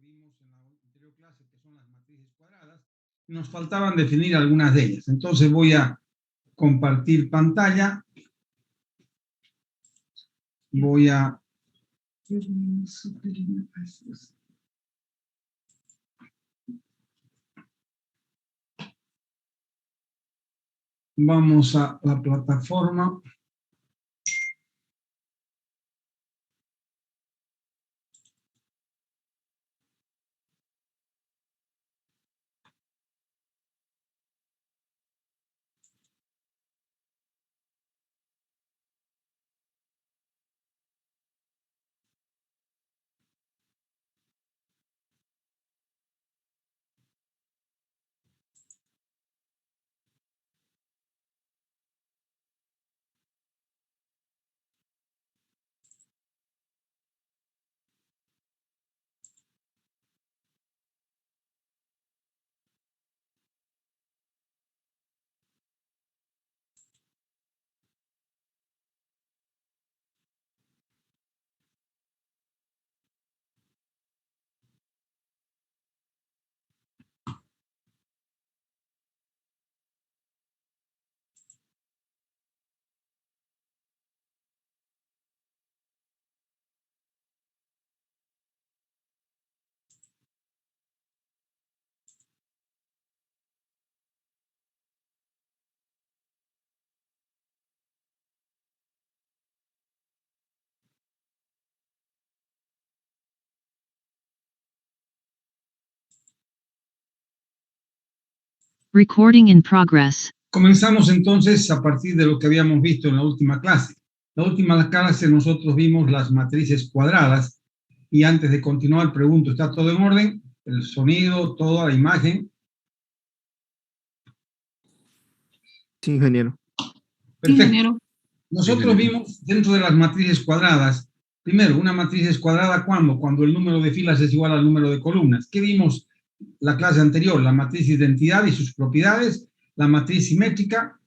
que vimos en la anterior clase, que son las matrices cuadradas. Nos faltaban definir algunas de ellas. Entonces voy a compartir pantalla. Voy a... Vamos a la plataforma. Recording in progress. Comenzamos entonces a partir de lo que habíamos visto en la última clase. En la última clase nosotros vimos las matrices cuadradas y antes de continuar pregunto, ¿está todo en orden? El sonido, toda la imagen. Sí, ingeniero. Perfecto. Ingeniero. Nosotros vimos dentro de las matrices cuadradas, primero, una matriz es cuadrada ¿cuándo? Cuando el número de filas es igual al número de columnas. ¿Qué vimos la clase anterior? La matriz de identidad y sus propiedades, la matriz simétrica,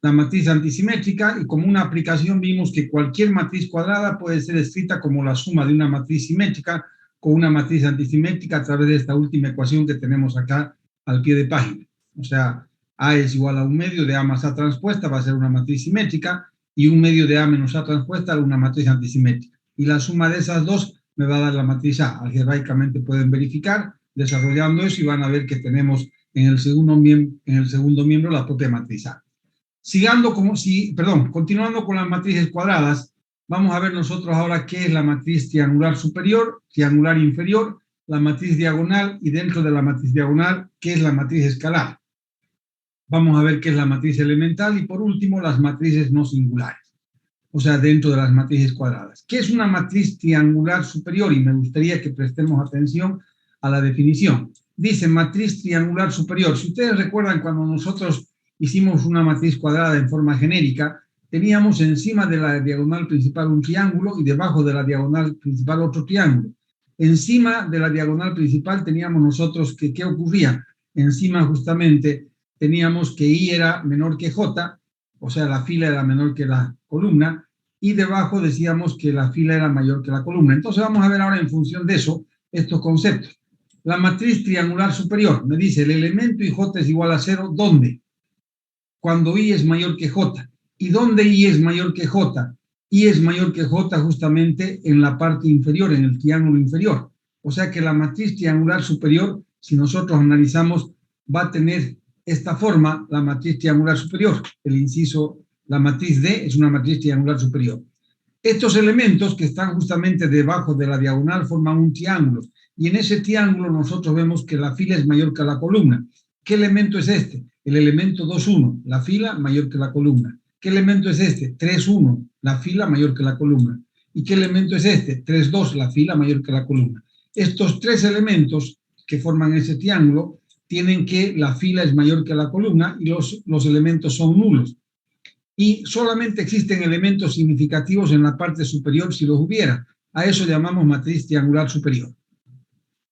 la matriz antisimétrica, y como una aplicación vimos que cualquier matriz cuadrada puede ser escrita como la suma de una matriz simétrica con una matriz antisimétrica a través de esta última ecuación que tenemos acá al pie de página. O sea, A es igual a un medio de A más A transpuesta, va a ser una matriz simétrica, y un medio de A menos A transpuesta, una matriz antisimétrica. Y la suma de esas dos me va a dar la matriz A. Algebraicamente pueden verificar, desarrollando eso, y van a ver que tenemos en el segundo miembro la propia matriz A. Continuando con las matrices cuadradas, vamos a ver nosotros ahora qué es la matriz triangular superior, triangular inferior, la matriz diagonal, y dentro de la matriz diagonal, qué es la matriz escalar. Vamos a ver qué es la matriz elemental y por último las matrices no singulares, o sea, dentro de las matrices cuadradas. ¿Qué es una matriz triangular superior? Y me gustaría que prestemos atención a la definición. Dice matriz triangular superior. Si ustedes recuerdan, cuando nosotros hicimos una matriz cuadrada en forma genérica, teníamos encima de la diagonal principal un triángulo y debajo de la diagonal principal otro triángulo. Encima de la diagonal principal teníamos nosotros que, ¿qué ocurría? Encima justamente teníamos que I era menor que J, o sea, la fila era menor que la columna, y debajo decíamos que la fila era mayor que la columna. Entonces vamos a ver ahora en función de eso estos conceptos. La matriz triangular superior me dice el elemento IJ es igual a 0, ¿dónde? Cuando I es mayor que J. ¿Y dónde I es mayor que J? I es mayor que J justamente en la parte inferior, en el triángulo inferior. O sea que la matriz triangular superior, si nosotros analizamos, va a tener esta forma, la matriz triangular superior. El inciso, la matriz D es una matriz triangular superior. Estos elementos que están justamente debajo de la diagonal forman un triángulo. Y en ese triángulo nosotros vemos que la fila es mayor que la columna. ¿Qué elemento es este? El elemento 2,1, la fila mayor que la columna. ¿Qué elemento es este? 3,1, la fila mayor que la columna. ¿Y qué elemento es este? 3,2, la fila mayor que la columna. Estos tres elementos que forman ese triángulo tienen que la fila es mayor que la columna y los elementos son nulos. Y solamente existen elementos significativos en la parte superior si los hubiera. A eso llamamos matriz triangular superior.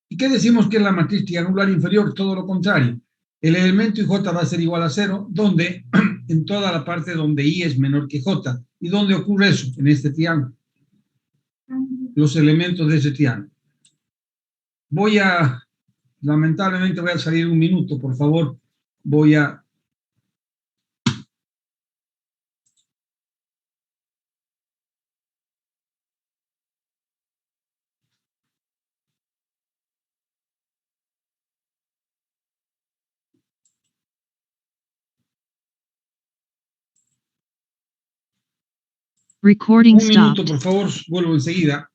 ¿Y qué decimos que es la matriz triangular inferior? Todo lo contrario. El elemento IJ va a ser igual a 0, donde en toda la parte donde I es menor que J. ¿Y dónde ocurre eso? En este triángulo. Los elementos de ese triángulo. Lamentablemente voy a salir un minuto, por favor. Voy a... Recording Un minuto, stopped. por favor, vuelvo enseguida.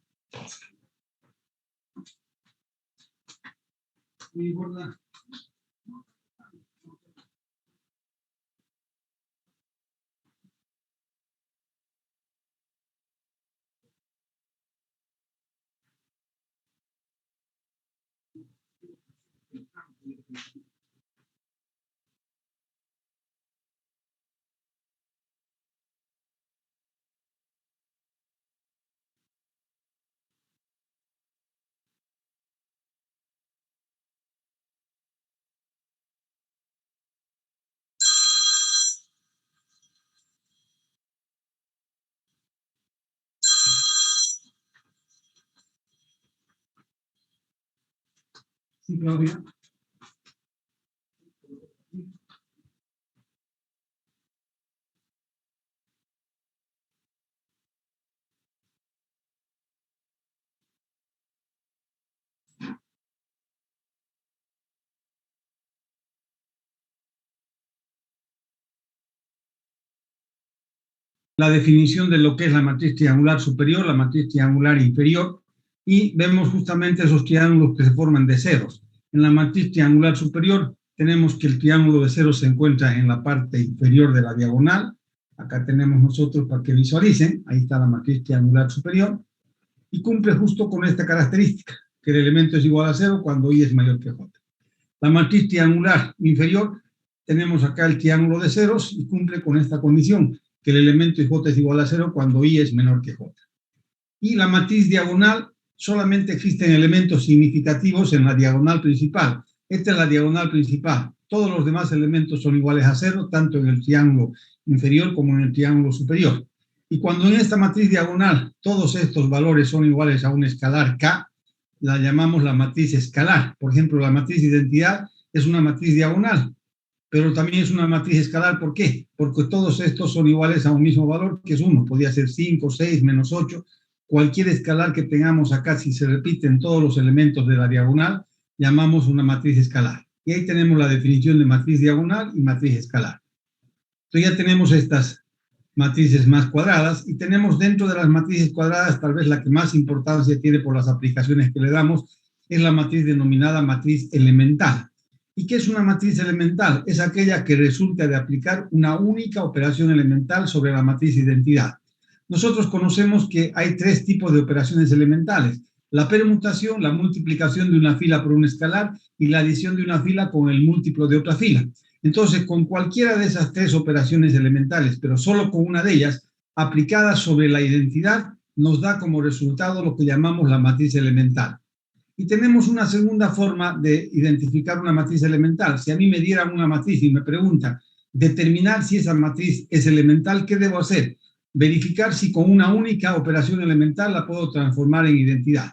Sí, Claudia. La definición de lo que es la matriz triangular superior, la matriz triangular inferior, y vemos justamente esos triángulos que se forman de ceros. En la matriz triangular superior tenemos que el triángulo de ceros se encuentra en la parte inferior de la diagonal. Acá tenemos nosotros para que visualicen, ahí está la matriz triangular superior, y cumple justo con esta característica, que el elemento es igual a cero cuando i es mayor que j. La matriz triangular inferior, tenemos acá el triángulo de ceros y cumple con esta condición, que el elemento j es igual a 0 cuando i es menor que j. Y la matriz diagonal, solamente existen elementos significativos en la diagonal principal. Esta es la diagonal principal. Todos los demás elementos son iguales a 0, tanto en el triángulo inferior como en el triángulo superior. Y cuando en esta matriz diagonal todos estos valores son iguales a un escalar k, la llamamos la matriz escalar. Por ejemplo, la matriz de identidad es una matriz diagonal, pero también es una matriz escalar. ¿Por qué? Porque todos estos son iguales a un mismo valor, que es 1. Podría ser 5, 6, menos 8. Cualquier escalar que tengamos acá, si se repiten todos los elementos de la diagonal, llamamos una matriz escalar. Y ahí tenemos la definición de matriz diagonal y matriz escalar. Entonces ya tenemos estas matrices más cuadradas, y tenemos dentro de las matrices cuadradas, tal vez la que más importancia tiene por las aplicaciones que le damos, es la matriz denominada matriz elemental. ¿Y qué es una matriz elemental? Es aquella que resulta de aplicar una única operación elemental sobre la matriz identidad. Nosotros conocemos que hay 3 tipos de operaciones elementales: la permutación, la multiplicación de una fila por un escalar y la adición de una fila con el múltiplo de otra fila. Entonces, con cualquiera de esas 3 operaciones elementales, pero solo con una de ellas, aplicada sobre la identidad, nos da como resultado lo que llamamos la matriz elemental. Y tenemos una segunda forma de identificar una matriz elemental. Si a mí me dieran una matriz y me preguntan determinar si esa matriz es elemental, ¿qué debo hacer? Verificar si con una única operación elemental la puedo transformar en identidad.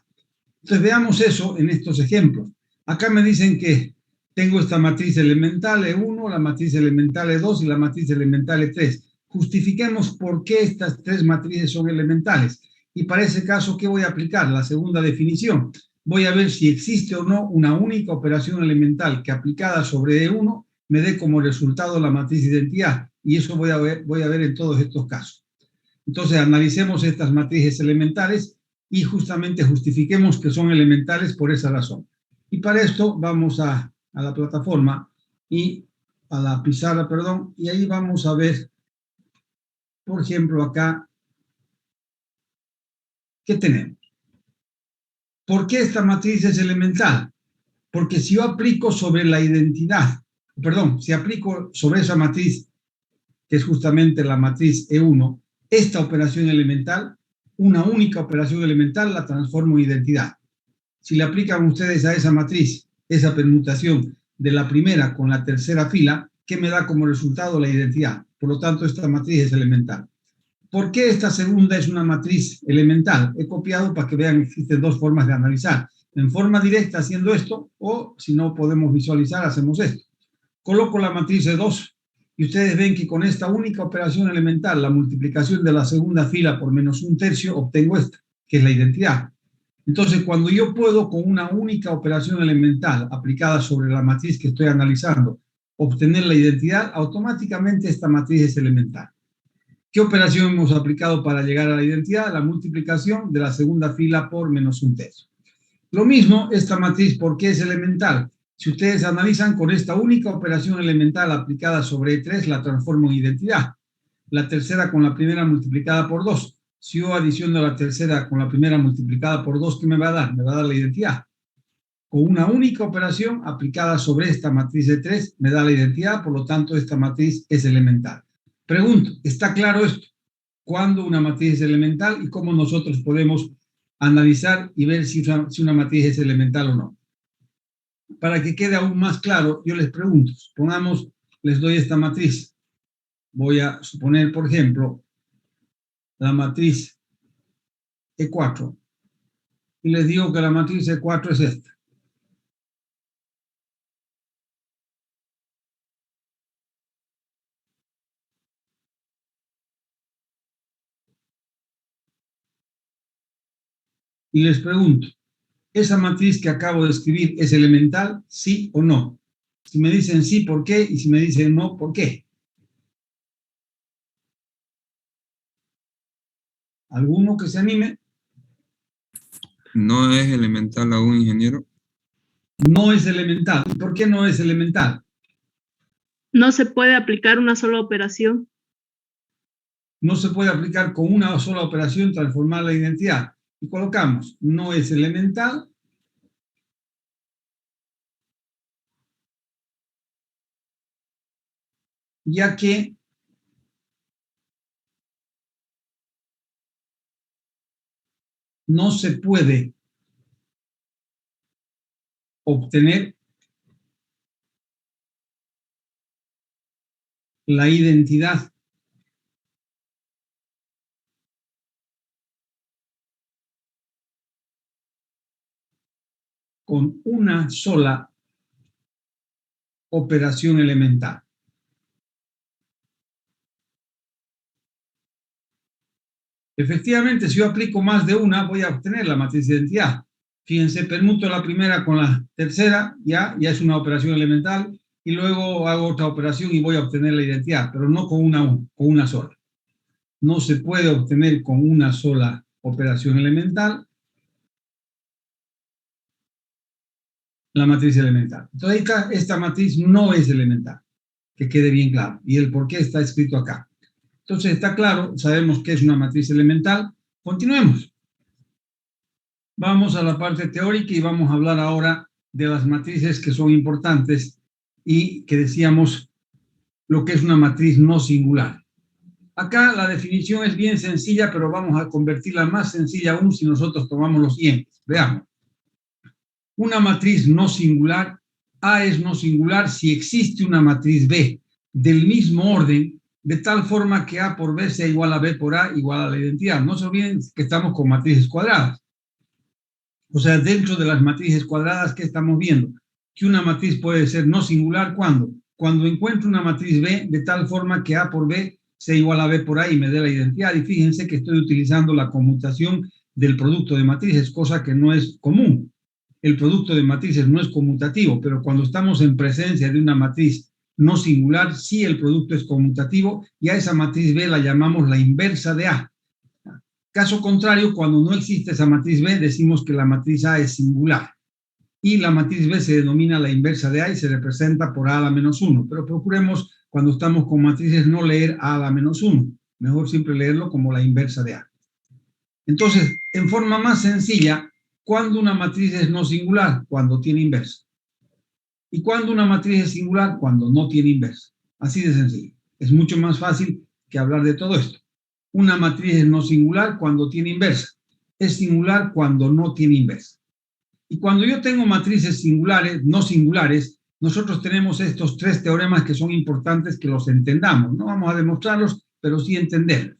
Entonces veamos eso en estos ejemplos. Acá me dicen que tengo esta matriz elemental E1, la matriz elemental E2 y la matriz elemental E3. Justifiquemos por qué estas 3 matrices son elementales. Y para ese caso, ¿qué voy a aplicar? La segunda definición. Voy a ver si existe o no una única operación elemental que, aplicada sobre E1, me dé como resultado la matriz de identidad. Y eso voy a ver en todos estos casos. Entonces, analicemos estas matrices elementales y justamente justifiquemos que son elementales por esa razón. Y para esto vamos a la plataforma y a la pizarra, perdón, y ahí vamos a ver, por ejemplo, acá, ¿qué tenemos? ¿Por qué esta matriz es elemental? Porque si yo aplico sobre la identidad, perdón, si aplico sobre esa matriz, que es justamente la matriz E1, esta operación elemental, una única operación elemental, la transformo en identidad. Si le aplican ustedes a esa matriz, esa permutación de la primera con la tercera fila, ¿qué me da como resultado? La identidad. Por lo tanto, esta matriz es elemental. ¿Por qué esta segunda es una matriz elemental? He copiado para que vean que existen 2 formas de analizar. En forma directa haciendo esto, o si no podemos visualizar, hacemos esto. Coloco la matriz de 2 y ustedes ven que con esta única operación elemental, la multiplicación de la segunda fila por menos 1/3, obtengo esta, que es la identidad. Entonces, cuando yo puedo con una única operación elemental aplicada sobre la matriz que estoy analizando, obtener la identidad, automáticamente esta matriz es elemental. ¿Qué operación hemos aplicado para llegar a la identidad? La multiplicación de la segunda fila por menos 1/3. Lo mismo, esta matriz, ¿por qué es elemental? Si ustedes analizan, con esta única operación elemental aplicada sobre E3, la transformo en identidad. La tercera con la primera multiplicada por 2. Si yo adiciono la tercera con la primera multiplicada por 2, ¿qué me va a dar? Me va a dar la identidad. Con una única operación aplicada sobre esta matriz de 3, me da la identidad, por lo tanto, esta matriz es elemental. Pregunto, ¿está claro esto? ¿Cuándo una matriz es elemental y cómo nosotros podemos analizar y ver si una matriz es elemental o no? Para que quede aún más claro, yo les pregunto, supongamos, les doy esta matriz. Voy a suponer, por ejemplo, la matriz E4. Y les digo que la matriz E4 es esta. Y les pregunto, ¿esa matriz que acabo de escribir es elemental, sí o no? Si me dicen sí, ¿por qué? Y si me dicen no, ¿por qué? ¿Alguno que se anime? No es elemental aún, ingeniero. No es elemental. ¿Y por qué no es elemental? No se puede aplicar una sola operación. No se puede aplicar con una sola operación transformar la identidad. Y colocamos, no es elemental, ya que no se puede obtener la identidad con una sola operación elemental. Efectivamente, si yo aplico más de una, voy a obtener la matriz de identidad. Fíjense, permuto la primera con la tercera, ya es una operación elemental, y luego hago otra operación y voy a obtener la identidad, pero no con una sola. No se puede obtener con una sola operación elemental la matriz elemental. Entonces, esta matriz no es elemental, que quede bien claro, y el por qué está escrito acá. Entonces, está claro, sabemos que es una matriz elemental. Continuemos. Vamos a la parte teórica y vamos a hablar ahora de las matrices que son importantes y que decíamos lo que es una matriz no singular. Acá la definición es bien sencilla, pero vamos a convertirla más sencilla aún si nosotros tomamos los siguientes. Veamos. Una matriz no singular, A es no singular si existe una matriz B del mismo orden, de tal forma que A por B sea igual a B por A igual a la identidad. No se olviden que estamos con matrices cuadradas. O sea, dentro de las matrices cuadradas, ¿qué estamos viendo? Que una matriz puede ser no singular, ¿cuándo? Cuando encuentro una matriz B de tal forma que A por B sea igual a B por A y me dé la identidad. Y fíjense que estoy utilizando la conmutación del producto de matrices, cosa que no es común. El producto de matrices no es conmutativo, pero cuando estamos en presencia de una matriz no singular, sí el producto es conmutativo y a esa matriz B la llamamos la inversa de A. Caso contrario, cuando no existe esa matriz B, decimos que la matriz A es singular. Y la matriz B se denomina la inversa de A y se representa por A a la menos 1. Pero procuremos, cuando estamos con matrices, no leer A a la menos 1. Mejor siempre leerlo como la inversa de A. Entonces, en forma más sencilla, ¿cuándo una matriz es no singular? Cuando tiene inversa. ¿Y cuándo una matriz es singular? Cuando no tiene inversa. Así de sencillo. Es mucho más fácil que hablar de todo esto. Una matriz es no singular cuando tiene inversa. Es singular cuando no tiene inversa. Y cuando yo tengo matrices singulares, no singulares, nosotros tenemos estos tres teoremas que son importantes que los entendamos. No vamos a demostrarlos, pero sí entenderlos.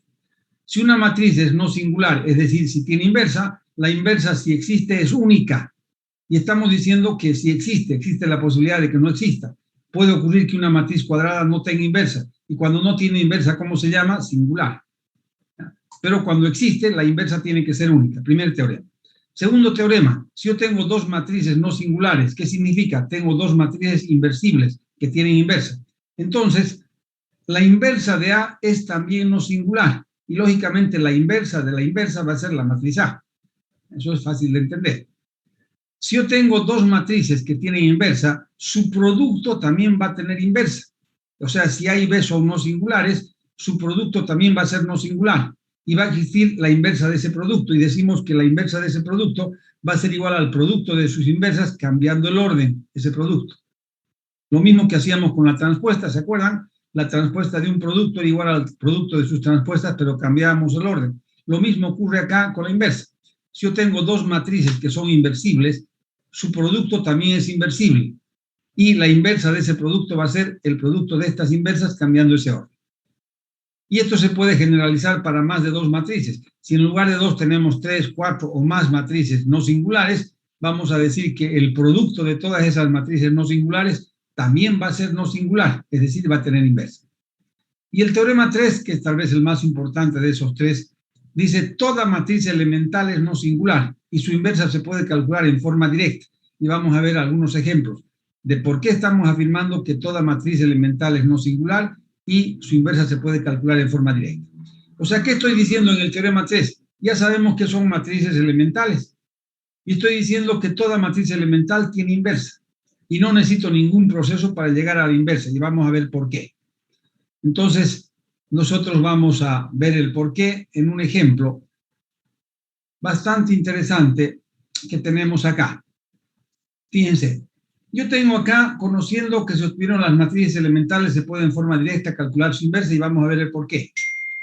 Si una matriz es no singular, es decir, si tiene inversa, la inversa, si existe, es única. Y estamos diciendo que si existe la posibilidad de que no exista. Puede ocurrir que una matriz cuadrada no tenga inversa. Y cuando no tiene inversa, ¿cómo se llama? Singular. Pero cuando existe, la inversa tiene que ser única. Primer teorema. Segundo teorema, si yo tengo dos matrices no singulares, ¿qué significa? Tengo dos matrices inversibles que tienen inversa. Entonces, la inversa de A es también no singular. Y lógicamente la inversa de la inversa va a ser la matriz A. Eso es fácil de entender. Si yo tengo dos matrices que tienen inversa, su producto también va a tener inversa. O sea, si A y B son no singulares, su producto también va a ser no singular. Y va a existir la inversa de ese producto. Y decimos que la inversa de ese producto va a ser igual al producto de sus inversas, cambiando el orden de ese producto. Lo mismo que hacíamos con la transpuesta, ¿se acuerdan? La transpuesta de un producto era igual al producto de sus transpuestas, pero cambiábamos el orden. Lo mismo ocurre acá con la inversa. Si yo tengo dos matrices que son inversibles, su producto también es inversible. Y la inversa de ese producto va a ser el producto de estas inversas cambiando ese orden. Y esto se puede generalizar para más de dos matrices. Si en lugar de dos tenemos 3, 4 o más matrices no singulares, vamos a decir que el producto de todas esas matrices no singulares también va a ser no singular, es decir, va a tener inversa. Y el teorema 3, que es tal vez el más importante de esos tres, dice toda matriz elemental es no singular y su inversa se puede calcular en forma directa. Y vamos a ver algunos ejemplos de por qué estamos afirmando que toda matriz elemental es no singular y su inversa se puede calcular en forma directa. O sea, ¿qué estoy diciendo en el teorema 3? Ya sabemos que son matrices elementales. Y estoy diciendo que toda matriz elemental tiene inversa. Y no necesito ningún proceso para llegar a la inversa. Y vamos a ver por qué. Entonces, nosotros vamos a ver el por qué en un ejemplo bastante interesante que tenemos acá. Fíjense, yo tengo acá, conociendo que se obtuvieron las matrices elementales, se puede en forma directa calcular su inversa y vamos a ver el por qué.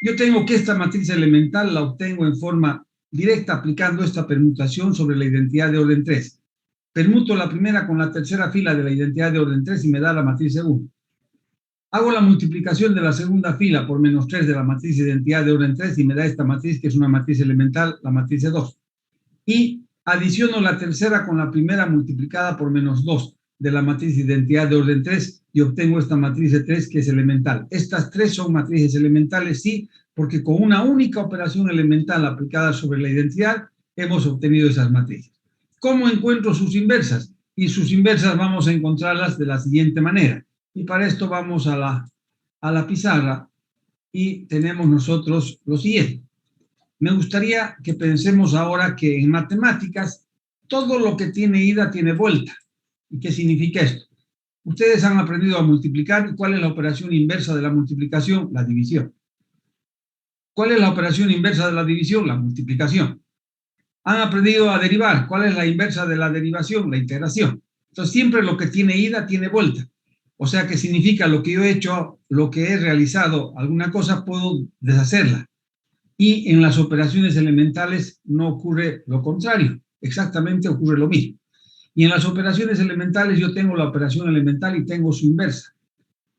Yo tengo que esta matriz elemental la obtengo en forma directa aplicando esta permutación sobre la identidad de orden 3. Permuto la primera con la tercera fila de la identidad de orden 3 y me da la matriz segunda. Hago la multiplicación de la segunda fila por menos 3 de la matriz de identidad de orden 3 y me da esta matriz que es una matriz elemental, la matriz de 2. Y adiciono la tercera con la primera multiplicada por menos 2 de la matriz de identidad de orden 3 y obtengo esta matriz de 3 que es elemental. Estas tres son matrices elementales, sí, porque con una única operación elemental aplicada sobre la identidad hemos obtenido esas matrices. ¿Cómo encuentro sus inversas? Y sus inversas vamos a encontrarlas de la siguiente manera. Y para esto vamos a la pizarra y tenemos nosotros lo siguiente. Me gustaría que pensemos ahora que en matemáticas todo lo que tiene ida tiene vuelta. ¿Y qué significa esto? Ustedes han aprendido a multiplicar. ¿Y cuál es la operación inversa de la multiplicación? La división. ¿Cuál es la operación inversa de la división? La multiplicación. Han aprendido a derivar. ¿Cuál es la inversa de la derivación? La integración. Entonces siempre lo que tiene ida tiene vuelta. O sea que significa lo que yo he hecho, lo que he realizado, alguna cosa puedo deshacerla. Y en las operaciones elementales no ocurre lo contrario. Exactamente ocurre lo mismo. Y en las operaciones elementales yo tengo la operación elemental y tengo su inversa.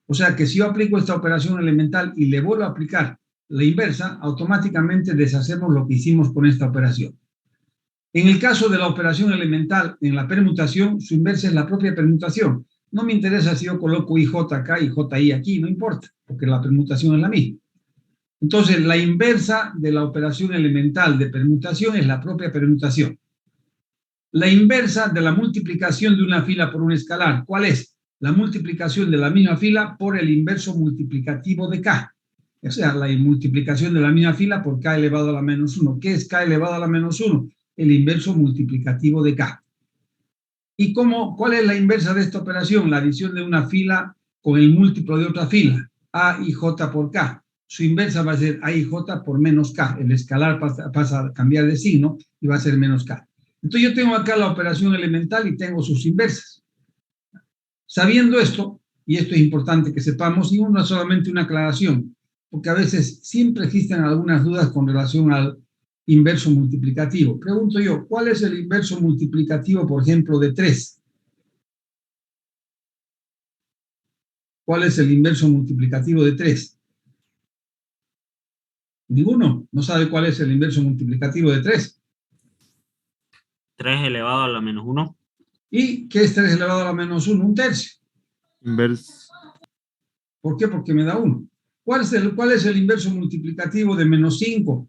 O sea que si yo aplico esta operación elemental y le vuelvo a aplicar la inversa, automáticamente deshacemos lo que hicimos con esta operación. En el caso de la operación elemental, en la permutación, su inversa es la propia permutación. No me interesa si yo coloco IJ acá y JI aquí, no importa, porque la permutación es la misma. Entonces, la inversa de la operación elemental de permutación es la propia permutación. La inversa de la multiplicación de una fila por un escalar, ¿cuál es? La multiplicación de la misma fila por el inverso multiplicativo de K. O sea, la multiplicación de la misma fila por K elevado a la menos 1. ¿Qué es K elevado a la menos 1? El inverso multiplicativo de K. ¿Y cuál es la inversa de esta operación? La adición de una fila con el múltiplo de otra fila, A y J por K. Su inversa va a ser A y J por menos K. El escalar pasa a cambiar de signo y va a ser menos K. Entonces yo tengo acá la operación elemental y tengo sus inversas. Sabiendo esto, y esto es importante que sepamos, y no solamente una aclaración, porque a veces siempre existen algunas dudas con relación al inverso multiplicativo. Pregunto yo, ¿cuál es el inverso multiplicativo, por ejemplo, de 3? ¿Cuál es el inverso multiplicativo de 3? Ninguno. ¿No sabe cuál es el inverso multiplicativo de 3? 3 elevado a la menos 1. ¿Y qué es 3 elevado a la menos 1? Un tercio. Inverso. ¿Por qué? Porque me da 1. ¿Cuál es el inverso multiplicativo de menos 5?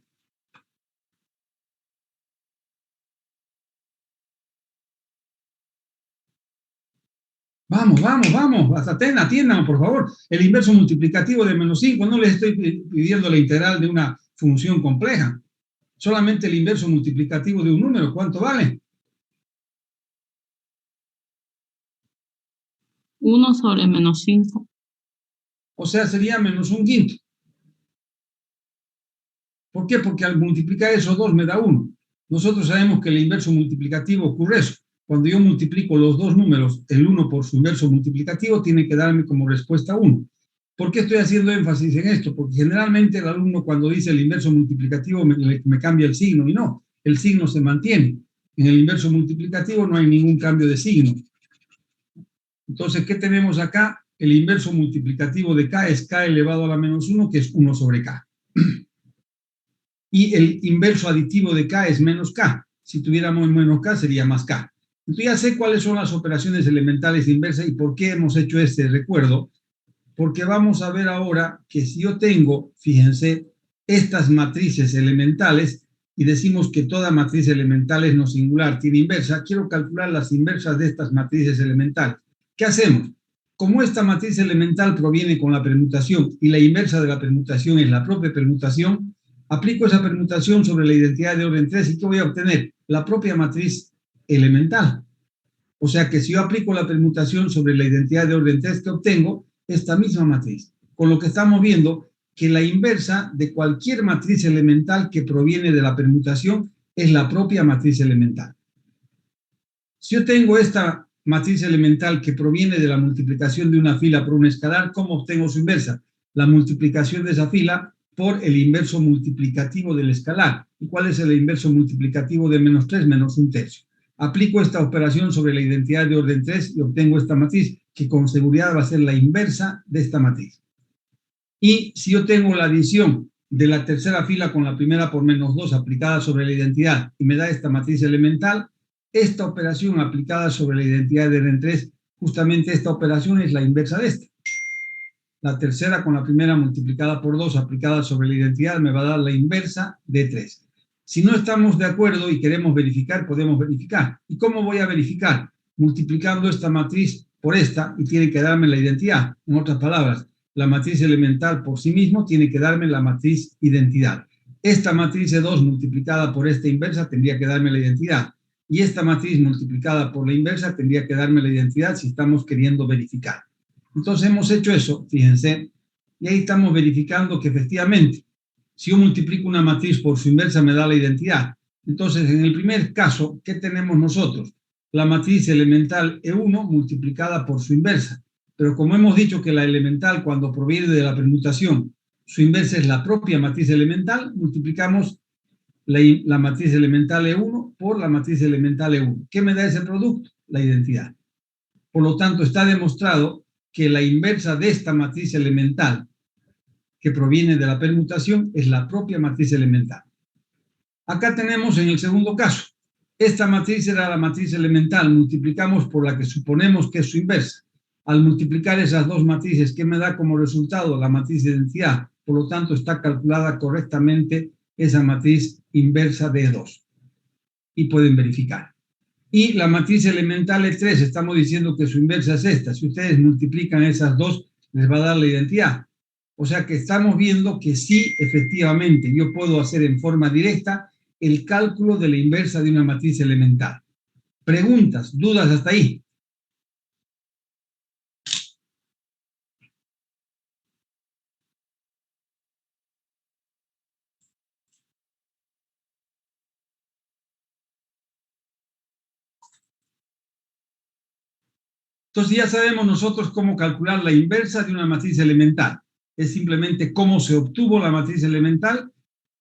Vamos, vamos, vamos. Hasta atiendan, por favor. El inverso multiplicativo de menos 5. No les estoy pidiendo la integral de una función compleja. Solamente el inverso multiplicativo de un número. ¿Cuánto vale? 1 sobre menos 5. O sea, sería menos un quinto. ¿Por qué? Porque al multiplicar esos dos me da 1. Nosotros sabemos que el inverso multiplicativo ocurre eso. Cuando yo multiplico los dos números, el 1 por su inverso multiplicativo, tiene que darme como respuesta 1. ¿Por qué estoy haciendo énfasis en esto? Porque generalmente el alumno cuando dice el inverso multiplicativo me cambia el signo, y no, el signo se mantiene. En el inverso multiplicativo no hay ningún cambio de signo. Entonces, ¿qué tenemos acá? El inverso multiplicativo de k es k elevado a la menos 1, que es 1 sobre k. Y el inverso aditivo de k es menos k. Si tuviéramos menos k, sería más k. Entonces ya sé cuáles son las operaciones elementales inversas y por qué hemos hecho este recuerdo. Porque vamos a ver ahora que si yo tengo, fíjense, estas matrices elementales, y decimos que toda matriz elemental es no singular, tiene inversa, quiero calcular las inversas de estas matrices elementales. ¿Qué hacemos? Como esta matriz elemental proviene con la permutación y la inversa de la permutación es la propia permutación, aplico esa permutación sobre la identidad de orden 3 y ¿qué voy a obtener? La propia matriz elemental. O sea que si yo aplico la permutación sobre la identidad de orden 3, ¿qué obtengo? Esta misma matriz. Con lo que estamos viendo que la inversa de cualquier matriz elemental que proviene de la permutación es la propia matriz elemental. Si yo tengo esta matriz elemental que proviene de la multiplicación de una fila por un escalar, ¿cómo obtengo su inversa? La multiplicación de esa fila por el inverso multiplicativo del escalar. ¿Y cuál es el inverso multiplicativo de menos 3? Menos un tercio. Aplico esta operación sobre la identidad de orden 3 y obtengo esta matriz, que con seguridad va a ser la inversa de esta matriz. Y si yo tengo la adición de la tercera fila con la primera por menos 2 aplicada sobre la identidad y me da esta matriz elemental, esta operación aplicada sobre la identidad de orden 3, justamente esta operación es la inversa de esta. La tercera con la primera multiplicada por 2 aplicada sobre la identidad me va a dar la inversa de 3. Si no estamos de acuerdo y queremos verificar, podemos verificar. ¿Y cómo voy a verificar? Multiplicando esta matriz por esta y tiene que darme la identidad. En otras palabras, la matriz elemental por sí mismo tiene que darme la matriz identidad. Esta matriz de 2 multiplicada por esta inversa tendría que darme la identidad. Y esta matriz multiplicada por la inversa tendría que darme la identidad si estamos queriendo verificar. Entonces hemos hecho eso, fíjense, y ahí estamos verificando que efectivamente, si yo multiplico una matriz por su inversa me da la identidad. Entonces, en el primer caso, ¿qué tenemos nosotros? La matriz elemental E1 multiplicada por su inversa. Pero como hemos dicho que la elemental, cuando proviene de la permutación, su inversa es la propia matriz elemental, multiplicamos la matriz elemental E1 por la matriz elemental E1. ¿Qué me da ese producto? La identidad. Por lo tanto, está demostrado que la inversa de esta matriz elemental que proviene de la permutación es la propia matriz elemental. Acá tenemos en el segundo caso, esta matriz era la matriz elemental, multiplicamos por la que suponemos que es su inversa. Al multiplicar esas dos matrices, ¿qué me da como resultado? La matriz de identidad. Por lo tanto, está calculada correctamente esa matriz inversa de 2. Y pueden verificar. Y la matriz elemental E3, estamos diciendo que su inversa es esta. Si ustedes multiplican esas dos, les va a dar la identidad. O sea que estamos viendo que sí, efectivamente, yo puedo hacer en forma directa el cálculo de la inversa de una matriz elemental. Preguntas, dudas hasta ahí. Entonces ya sabemos nosotros cómo calcular la inversa de una matriz elemental. Es simplemente cómo se obtuvo la matriz elemental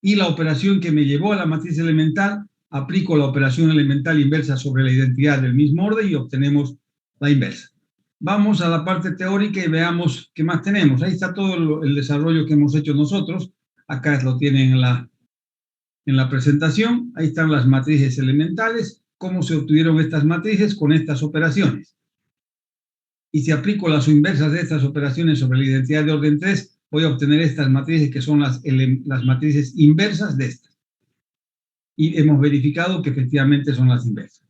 y la operación que me llevó a la matriz elemental, aplico la operación elemental inversa sobre la identidad del mismo orden y obtenemos la inversa. Vamos a la parte teórica y veamos qué más tenemos. Ahí está todo el desarrollo que hemos hecho nosotros. Acá lo tienen en la presentación. Ahí están las matrices elementales. cómo se obtuvieron estas matrices con estas operaciones. Y si aplico las inversas de estas operaciones sobre la identidad de orden 3, voy a obtener estas matrices que son las matrices inversas de estas. Y hemos verificado que efectivamente son las inversas.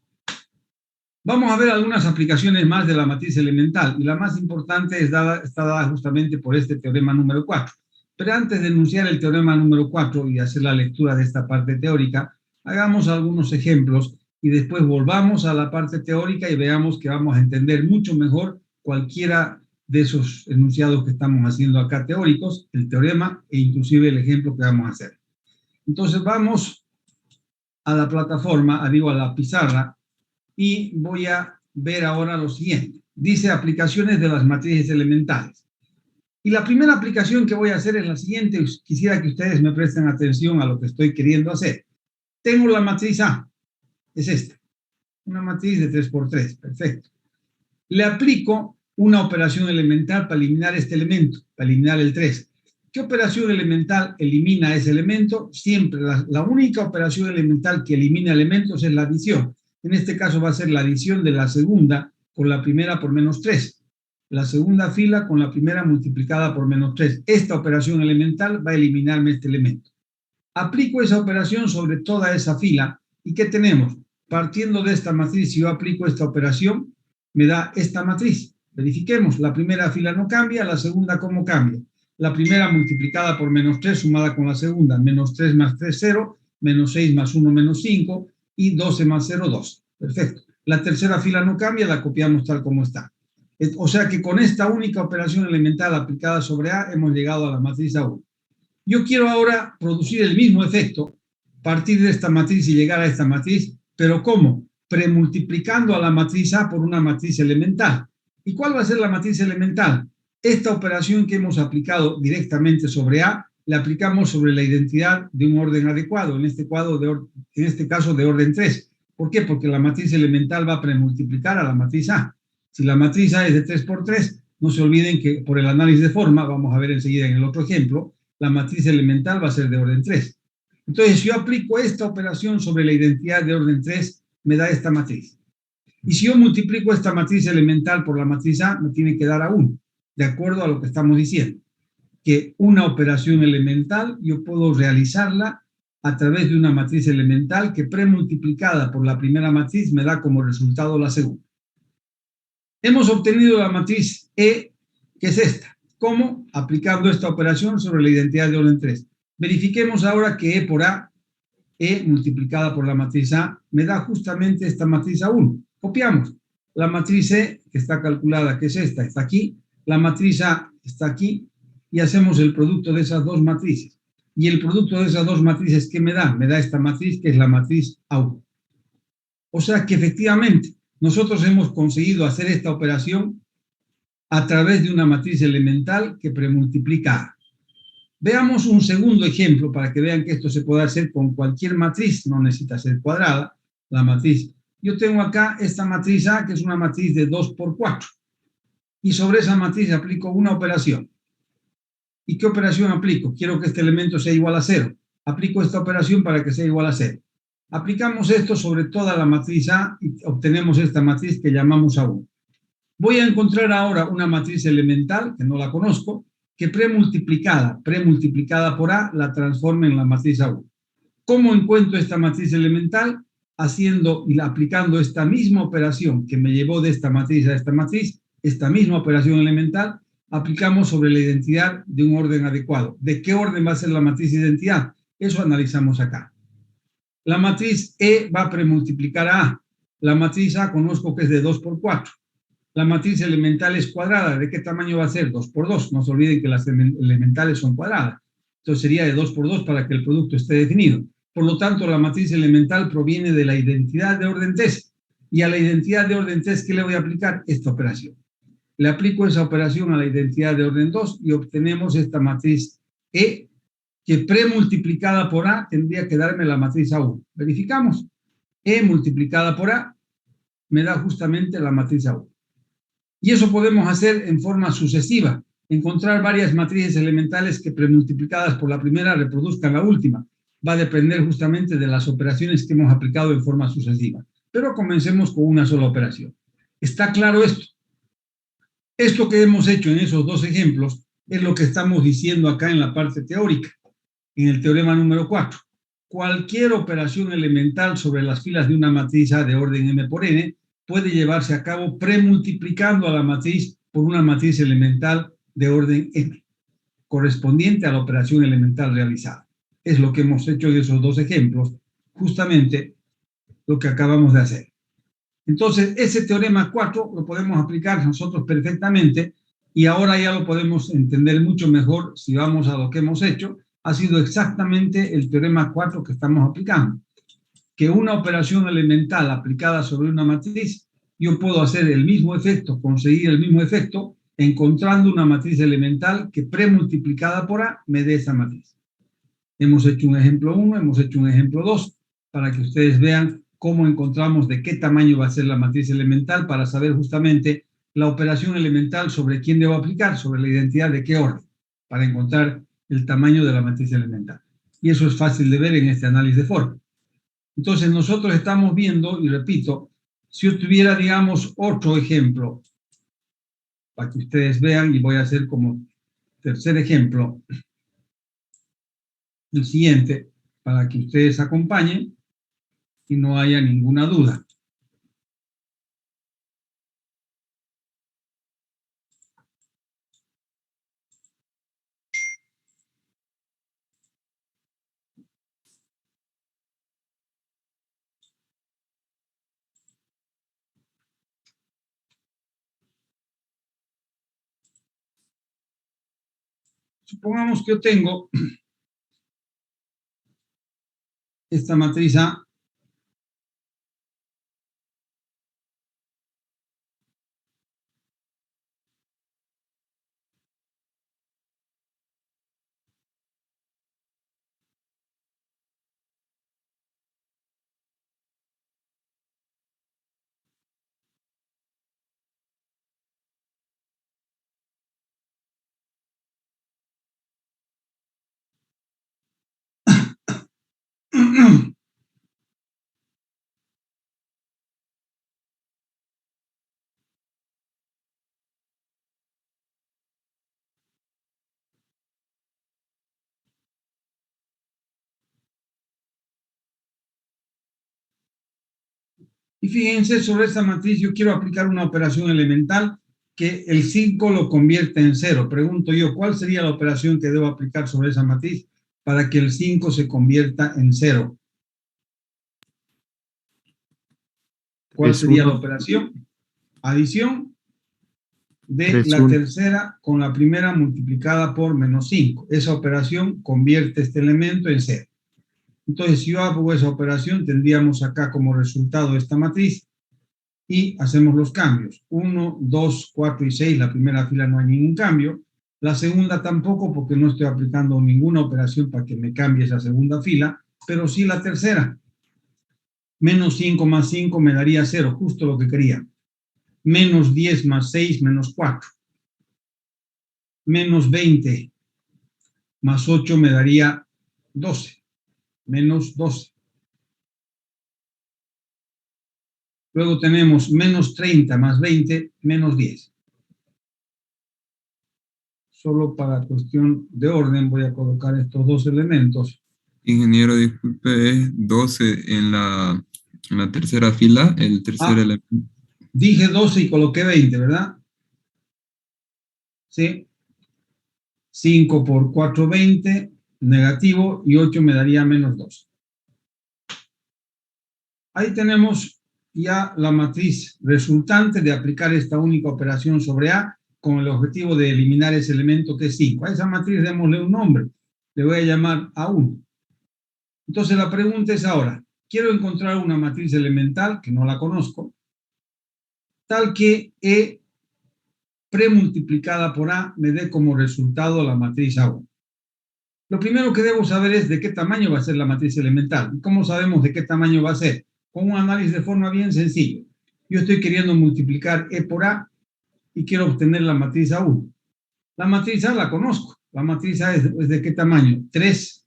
Vamos a ver algunas aplicaciones más de la matriz elemental, y la más importante está dada justamente por este teorema número 4. Pero antes de enunciar el teorema número 4 y hacer la lectura de esta parte teórica, hagamos algunos ejemplos y después volvamos a la parte teórica y veamos que vamos a entender mucho mejor cualquiera de esos enunciados que estamos haciendo acá teóricos, el teorema e inclusive el ejemplo que vamos a hacer. Entonces vamos a la plataforma, a la pizarra, y voy a ver ahora lo siguiente. Dice aplicaciones de las matrices elementales. Y la primera aplicación que voy a hacer es la siguiente. Quisiera que ustedes me presten atención a lo que estoy queriendo hacer. Tengo la matriz A, es esta. Una matriz de 3×3, perfecto. Le aplico una operación elemental para eliminar este elemento, para eliminar el 3. ¿Qué operación elemental elimina ese elemento? Siempre la única operación elemental que elimina elementos es la adición. En este caso va a ser la adición de la segunda con la primera por menos 3. La segunda fila con la primera multiplicada por menos 3. Esta operación elemental va a eliminarme este elemento. Aplico esa operación sobre toda esa fila. ¿Y qué tenemos? Partiendo de esta matriz, si yo aplico esta operación, me da esta matriz. Verifiquemos. La primera fila no cambia, la segunda ¿cómo cambia? La primera multiplicada por menos 3 sumada con la segunda. Menos 3 más 3, 0. Menos 6 más 1, menos 5. Y 12 más 0, 2. Perfecto. La tercera fila no cambia, la copiamos tal como está. O sea que con esta única operación elemental aplicada sobre A, hemos llegado a la matriz A1. Yo quiero ahora producir el mismo efecto, partir de esta matriz y llegar a esta matriz, pero ¿cómo? Premultiplicando a la matriz A por una matriz elemental. ¿Y cuál va a ser la matriz elemental? Esta operación que hemos aplicado directamente sobre A, la aplicamos sobre la identidad de un orden adecuado, en este caso de orden 3. ¿Por qué? Porque la matriz elemental va a premultiplicar a la matriz A. Si la matriz A es de 3×3, no se olviden que por el análisis de forma, vamos a ver enseguida en el otro ejemplo, la matriz elemental va a ser de orden 3. Entonces, si yo aplico esta operación sobre la identidad de orden 3, me da esta matriz. Y si yo multiplico esta matriz elemental por la matriz A, me tiene que dar A1, de acuerdo a lo que estamos diciendo. Que una operación elemental yo puedo realizarla a través de una matriz elemental que premultiplicada por la primera matriz me da como resultado la segunda. Hemos obtenido la matriz E, que es esta. ¿Cómo? Aplicando esta operación sobre la identidad de orden 3. Verifiquemos ahora que E por A, E multiplicada por la matriz A, me da justamente esta matriz A1. Copiamos. La matriz E, que está calculada, que es esta, está aquí. La matriz A está aquí. Y hacemos el producto de esas dos matrices. Y el producto de esas dos matrices, ¿qué me da? Me da esta matriz, que es la matriz A1. O sea que efectivamente nosotros hemos conseguido hacer esta operación a través de una matriz elemental que premultiplica A. Veamos un segundo ejemplo para que vean que esto se puede hacer con cualquier matriz, no necesita ser cuadrada, la matriz. Yo tengo acá esta matriz A, que es una matriz de 2×4. Y sobre esa matriz aplico una operación. ¿Y qué operación aplico? Quiero que este elemento sea igual a 0. Aplico esta operación para que sea igual a 0. Aplicamos esto sobre toda la matriz A y obtenemos esta matriz que llamamos A1. Voy a encontrar ahora una matriz elemental, que no la conozco, que premultiplicada por A, la transforme en la matriz A1. ¿Cómo encuentro esta matriz elemental? Haciendo y aplicando esta misma operación que me llevó de esta matriz a esta matriz, esta misma operación elemental, aplicamos sobre la identidad de un orden adecuado. ¿De qué orden va a ser la matriz de identidad? Eso analizamos acá. La matriz E va a premultiplicar a A. La matriz A conozco que es de 2×4. La matriz elemental es cuadrada. ¿De qué tamaño va a ser? 2×2. No se olviden que las elementales son cuadradas. Entonces sería de 2×2 para que el producto esté definido. Por lo tanto, la matriz elemental proviene de la identidad de orden 3. Y a la identidad de orden 3, ¿qué le voy a aplicar? Esta operación. Le aplico esa operación a la identidad de orden 2 y obtenemos esta matriz E, que premultiplicada por A tendría que darme la matriz A1. Verificamos. E multiplicada por A me da justamente la matriz A1. Y eso podemos hacer en forma sucesiva. Encontrar varias matrices elementales que premultiplicadas por la primera reproduzcan la última. Va a depender justamente de las operaciones que hemos aplicado en forma sucesiva. Pero comencemos con una sola operación. ¿Está claro esto? Esto que hemos hecho en esos dos ejemplos es lo que estamos diciendo acá en la parte teórica, en el teorema número 4. Cualquier operación elemental sobre las filas de una matriz A de orden m por n puede llevarse a cabo premultiplicando a la matriz por una matriz elemental de orden m, correspondiente a la operación elemental realizada. Es lo que hemos hecho en esos dos ejemplos, justamente lo que acabamos de hacer. Entonces, ese teorema 4 lo podemos aplicar nosotros perfectamente y ahora ya lo podemos entender mucho mejor si vamos a lo que hemos hecho. Ha sido exactamente el teorema 4 que estamos aplicando. Que una operación elemental aplicada sobre una matriz, yo puedo hacer el mismo efecto, conseguir el mismo efecto, encontrando una matriz elemental que premultiplicada por A me dé esa matriz. Hemos hecho un ejemplo 1, hemos hecho un ejemplo 2, para que ustedes vean cómo encontramos de qué tamaño va a ser la matriz elemental para saber justamente la operación elemental sobre quién debo aplicar, sobre la identidad de qué orden, para encontrar el tamaño de la matriz elemental. Y eso es fácil de ver en este análisis de forma. Entonces nosotros estamos viendo, y repito, si yo tuviera, digamos, otro ejemplo, para que ustedes vean, y voy a hacer como tercer ejemplo, el siguiente, para que ustedes acompañen y no haya ninguna duda. Supongamos que yo tengo esta matriz A y fíjense, sobre esta matriz yo quiero aplicar una operación elemental que el 5 lo convierte en 0. Pregunto yo, ¿cuál sería la operación que debo aplicar sobre esa matriz para que el 5 se convierta en 0? ¿Cuál sería la operación? Adición de la tercera con la primera multiplicada por menos 5. Esa operación convierte este elemento en 0. Entonces, si yo hago esa operación, tendríamos acá como resultado esta matriz y hacemos los cambios. 1, 2, 4 y 6, la primera fila no hay ningún cambio. La segunda tampoco, porque no estoy aplicando ninguna operación para que me cambie esa segunda fila, pero sí la tercera. Menos 5 más 5 me daría 0, justo lo que quería. Menos 10 más 6, menos 4. Menos 20 más 8 me daría 12. Menos 12. Luego tenemos menos 30 más 20, menos 10. Solo para cuestión de orden voy a colocar estos dos elementos. Ingeniero, disculpe, es 12 en la tercera fila, el tercer elemento. Dije 12 y coloqué 20, ¿verdad? Sí. 5 por 4, 20, negativo, y 8 me daría menos 12. Ahí tenemos ya la matriz resultante de aplicar esta única operación sobre A con el objetivo de eliminar ese elemento que es 5. A esa matriz démosle un nombre. Le voy a llamar A1. Entonces la pregunta es ahora, quiero encontrar una matriz elemental, que no la conozco, tal que E premultiplicada por A me dé como resultado la matriz A1. Lo primero que debo saber es de qué tamaño va a ser la matriz elemental. ¿Y cómo sabemos de qué tamaño va a ser? Con un análisis de forma bien sencillo. Yo estoy queriendo multiplicar E por A y quiero obtener la matriz A1. La matriz A la conozco. La matriz A es de qué tamaño? 3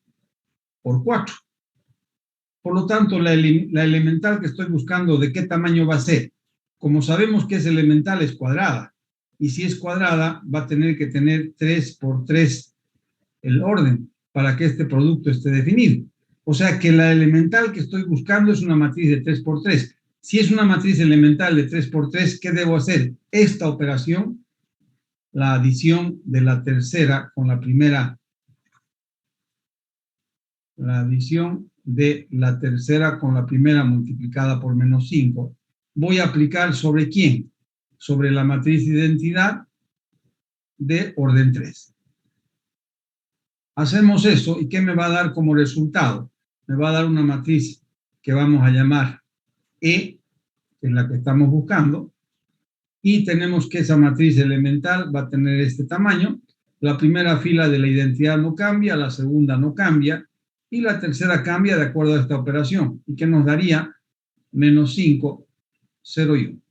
por 4. Por lo tanto, la elemental que estoy buscando, ¿de qué tamaño va a ser? Como sabemos que es elemental, es cuadrada. Y si es cuadrada, va a tener que tener 3 por 3 el orden para que este producto esté definido. O sea que la elemental que estoy buscando es una matriz de 3 por 3. Si es una matriz elemental de 3 por 3, ¿qué debo hacer? Esta operación, la adición de la tercera con la primera, la adición de la tercera con la primera multiplicada por menos 5, voy a aplicar ¿sobre quién? Sobre la matriz de identidad de orden 3. Hacemos eso, ¿y qué me va a dar como resultado? Me va a dar una matriz que vamos a llamar E, que es la que estamos buscando, y tenemos que esa matriz elemental va a tener este tamaño. La primera fila de la identidad no cambia, la segunda no cambia, y la tercera cambia de acuerdo a esta operación, y que nos daría menos 5, 0 y 1.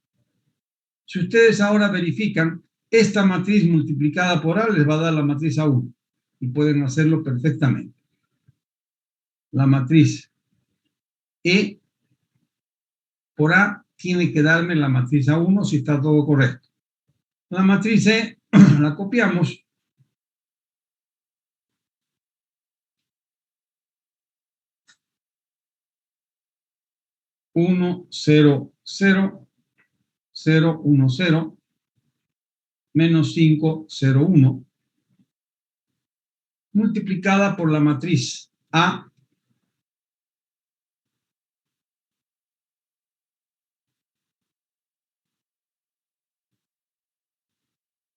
Si ustedes ahora verifican, esta matriz multiplicada por A les va a dar la matriz A1, y pueden hacerlo perfectamente. La matriz E por A tiene que darme la matriz A1 si está todo correcto. La matriz E la copiamos. Uno, 0, 0, 0, 1, 0, menos 5, 0, 1, multiplicada por la matriz A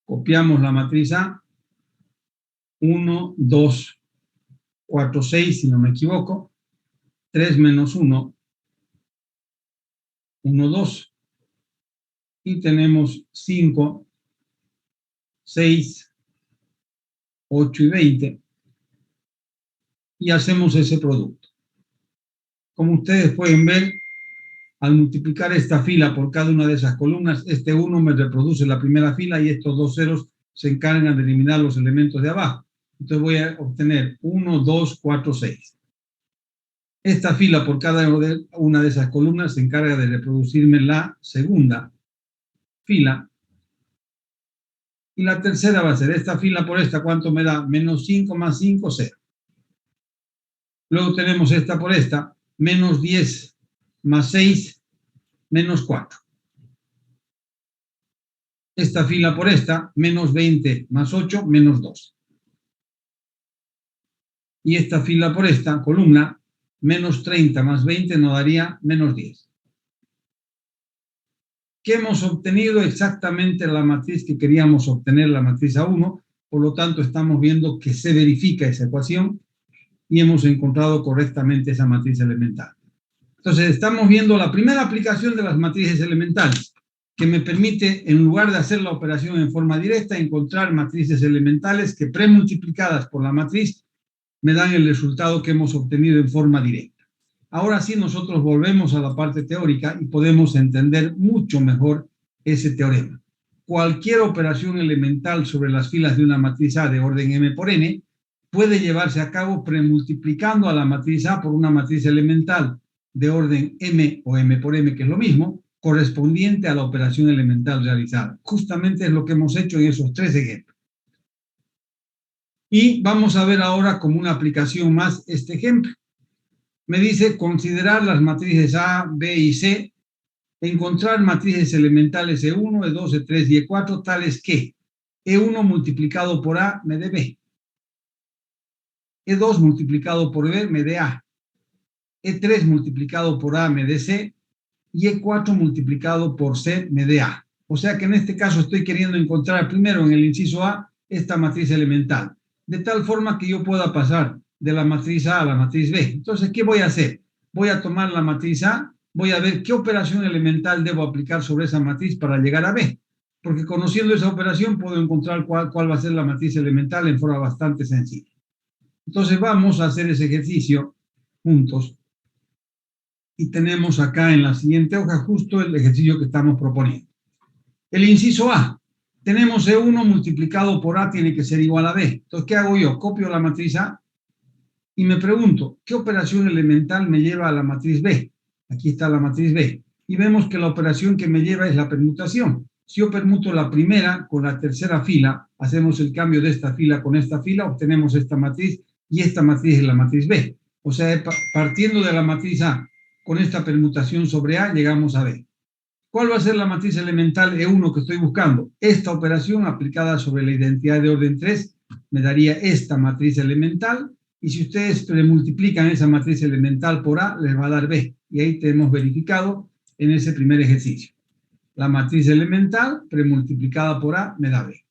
copiamos la matriz A, 1, 2, 4, 6, si no me equivoco, 3 menos 1, 1, 2, y tenemos 5, 6, 8 y 20, y hacemos ese producto. Como ustedes pueden ver, al multiplicar esta fila por cada una de esas columnas, este 1 me reproduce la primera fila y estos dos ceros se encargan de eliminar los elementos de abajo. Entonces voy a obtener 1, 2, 4, 6. Esta fila por cada una de esas columnas se encarga de reproducirme la segunda fila. Y la tercera va a ser esta fila por esta, ¿cuánto me da? Menos 5 más 5, 0. Luego tenemos esta por esta, menos 10 más 6, menos 4. Esta fila por esta, menos 20 más 8, menos 2. Y esta fila por esta columna, menos 30 más 20 nos daría menos 10. ¿Qué hemos obtenido? Exactamente la matriz que queríamos obtener, la matriz A1. Por lo tanto, estamos viendo que se verifica esa ecuación y hemos encontrado correctamente esa matriz elemental. Entonces, estamos viendo la primera aplicación de las matrices elementales, que me permite, en lugar de hacer la operación en forma directa, encontrar matrices elementales que premultiplicadas por la matriz me dan el resultado que hemos obtenido en forma directa. Ahora sí, nosotros volvemos a la parte teórica y podemos entender mucho mejor ese teorema. Cualquier operación elemental sobre las filas de una matriz A de orden M por N puede llevarse a cabo premultiplicando a la matriz A por una matriz elemental de orden M o M por M, que es lo mismo, correspondiente a la operación elemental realizada. Justamente es lo que hemos hecho en esos 3 ejemplos. Y vamos a ver ahora como una aplicación más este ejemplo. Me dice considerar las matrices A, B y C, encontrar matrices elementales E1, E2, E3 y E4, tales que E1 multiplicado por A me dé B, E2 multiplicado por B me dé A, E3 multiplicado por A me dé C, y E4 multiplicado por C me dé A. O sea que en este caso estoy queriendo encontrar primero en el inciso A esta matriz elemental, de tal forma que yo pueda pasar de la matriz A a la matriz B. Entonces, ¿qué voy a hacer? Voy a tomar la matriz A, voy a ver qué operación elemental debo aplicar sobre esa matriz para llegar a B, porque conociendo esa operación puedo encontrar cuál va a ser la matriz elemental en forma bastante sencilla. Entonces, vamos a hacer ese ejercicio juntos. Y tenemos acá en la siguiente hoja justo el ejercicio que estamos proponiendo. El inciso A. Tenemos E1 multiplicado por A tiene que ser igual a B. Entonces, ¿qué hago yo? Copio la matriz A Y me pregunto, ¿qué operación elemental me lleva a la matriz B? Aquí está la matriz B. Y vemos que la operación que me lleva es la permutación. Si yo permuto la primera con la tercera fila, hacemos el cambio de esta fila con esta fila, obtenemos esta matriz y esta matriz es la matriz B. O sea, partiendo de la matriz A con esta permutación sobre A, llegamos a B. ¿Cuál va a ser la matriz elemental E1 que estoy buscando? Esta operación aplicada sobre la identidad de orden 3 me daría esta matriz elemental, y si ustedes multiplican esa matriz elemental por A, les va a dar B. Y ahí tenemos verificado en ese primer ejercicio. La matriz elemental premultiplicada por A me da B.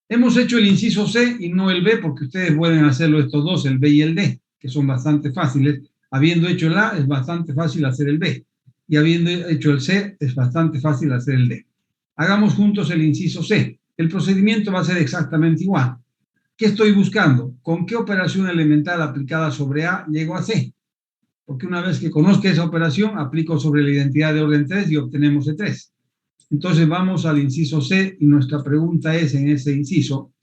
Hemos hecho el inciso C y no el B, porque ustedes pueden hacerlo estos dos, el B y el D, que son bastante fáciles. Habiendo hecho el A, es bastante fácil hacer el B. Y habiendo hecho el C, es bastante fácil hacer el D. Hagamos juntos el inciso C. El procedimiento va a ser exactamente igual. ¿Qué estoy buscando? ¿Con qué operación elemental aplicada sobre A llego a C? Porque una vez que conozca esa operación, aplico sobre la identidad de orden 3 y obtenemos E3. Entonces vamos al inciso C y nuestra pregunta es en ese inciso,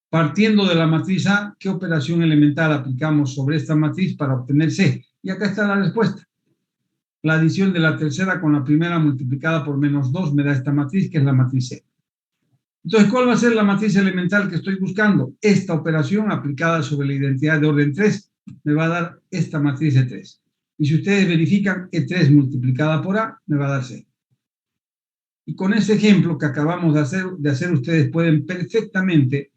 partiendo de la matriz A, ¿qué operación elemental aplicamos sobre esta matriz para obtener C? Y acá está la respuesta. La adición de la tercera con la primera multiplicada por menos 2 me da esta matriz, que es la matriz C. Entonces, ¿cuál va a ser la matriz elemental que estoy buscando? Esta operación aplicada sobre la identidad de orden 3 me va a dar esta matriz E3. Y si ustedes verifican, E3 multiplicada por A me va a dar C. Y con ese ejemplo que acabamos de hacer, ustedes pueden perfectamente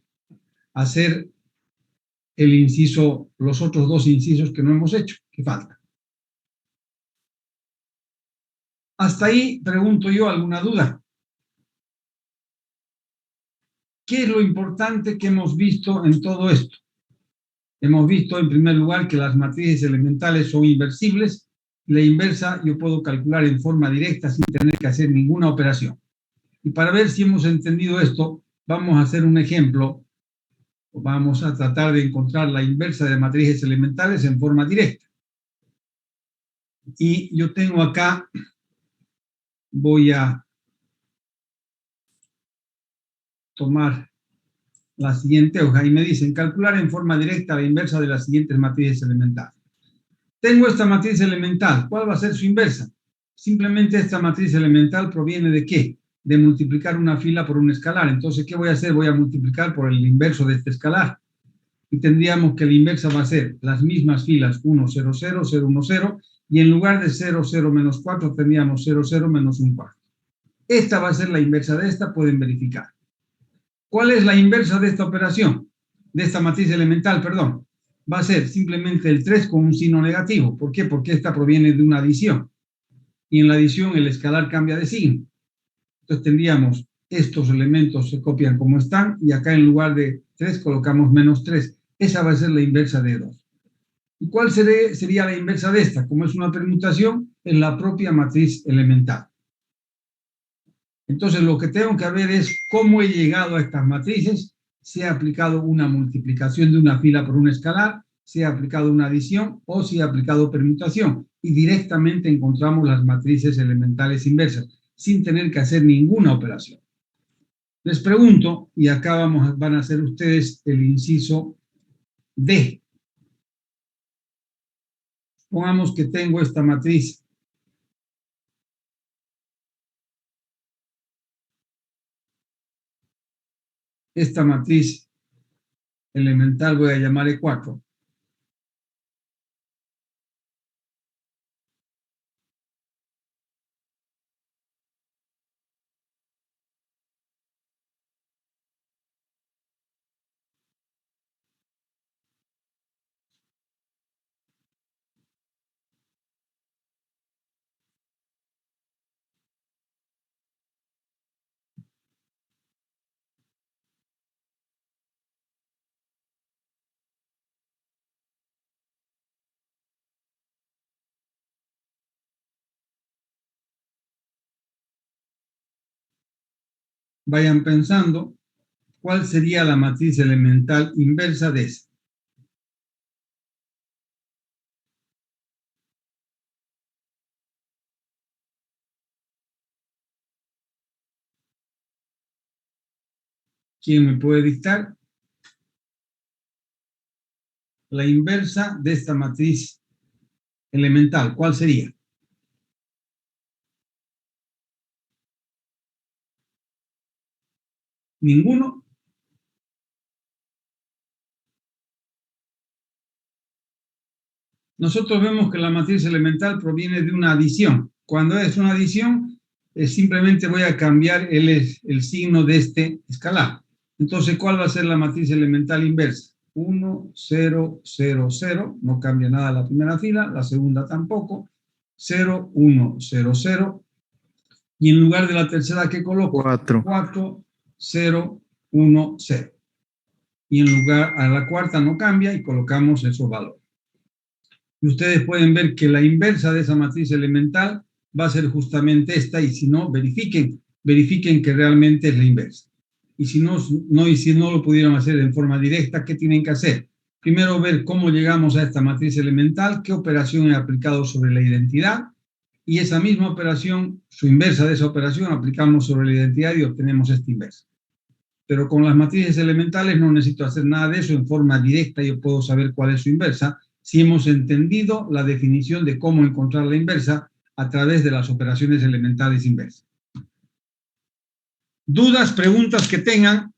hacer el inciso, los otros dos incisos que no hemos hecho, que faltan. Hasta ahí, pregunto yo, ¿alguna duda? ¿Qué es lo importante que hemos visto en todo esto? Hemos visto, en primer lugar, que las matrices elementales son inversibles. La inversa yo puedo calcular en forma directa sin tener que hacer ninguna operación. Y para ver si hemos entendido esto, vamos a hacer un ejemplo. Vamos a tratar de encontrar la inversa de matrices elementales en forma directa. Y yo tengo acá, voy a tomar la siguiente hoja y me dicen calcular en forma directa la inversa de las siguientes matrices elementales. Tengo esta matriz elemental, ¿cuál va a ser su inversa? Simplemente esta matriz elemental proviene ¿de qué? De multiplicar una fila por un escalar. Entonces, ¿qué voy a hacer? Voy a multiplicar por el inverso de este escalar. Y tendríamos que la inversa va a ser las mismas filas 1, 0, 0, 0, 1, 0, y en lugar de 0, 0, menos 4, tendríamos 0, 0, menos 1 cuarto. Esta va a ser la inversa de esta, pueden verificar. ¿Cuál es la inversa de esta operación? De esta matriz elemental, perdón. Va a ser simplemente el 3 con un signo negativo. ¿Por qué? Porque esta proviene de una adición. Y en la adición el escalar cambia de signo. Entonces tendríamos estos elementos se copian como están y acá en lugar de 3 colocamos menos 3. Esa va a ser la inversa de 2. ¿Y cuál sería la inversa de esta? Como es una permutación, es la propia matriz elemental. Entonces lo que tengo que ver es cómo he llegado a estas matrices. Si ha aplicado una multiplicación de una fila por un escalar, si ha aplicado una adición o si ha aplicado permutación. Y directamente encontramos las matrices elementales inversas, sin tener que hacer ninguna operación. Les pregunto, y acá van a hacer ustedes el inciso D. Pongamos que tengo esta matriz. Esta matriz elemental voy a llamar E4. Vayan pensando cuál sería la matriz elemental inversa de esta. ¿Quién me puede dictar? la inversa de esta matriz elemental? ¿Cuál sería? ¿Ninguno? Nosotros vemos que la matriz elemental proviene de una adición. Cuando es una adición, simplemente voy a cambiar el signo de este escalar. Entonces, ¿cuál va a ser la matriz elemental inversa? 1, 0, 0, 0. No cambia nada la primera fila, la segunda tampoco. 0, 1, 0, 0. Y en lugar de la tercera, ¿qué coloco? 4. 4, 0, 1, 0. Y en lugar a la cuarta no cambia y colocamos esos valores. Y ustedes pueden ver que la inversa de esa matriz elemental va a ser justamente esta, y si no, verifiquen que realmente es la inversa. Y si no lo pudieron hacer en forma directa, ¿qué tienen que hacer? Primero ver cómo llegamos a esta matriz elemental, qué operación he aplicado sobre la identidad, y esa misma operación, su inversa de esa operación, aplicamos sobre la identidad y obtenemos esta inversa. Pero con las matrices elementales no necesito hacer nada de eso en forma directa, yo puedo saber cuál es su inversa, si hemos entendido la definición de cómo encontrar la inversa a través de las operaciones elementales inversas. ¿Dudas, preguntas que tengan?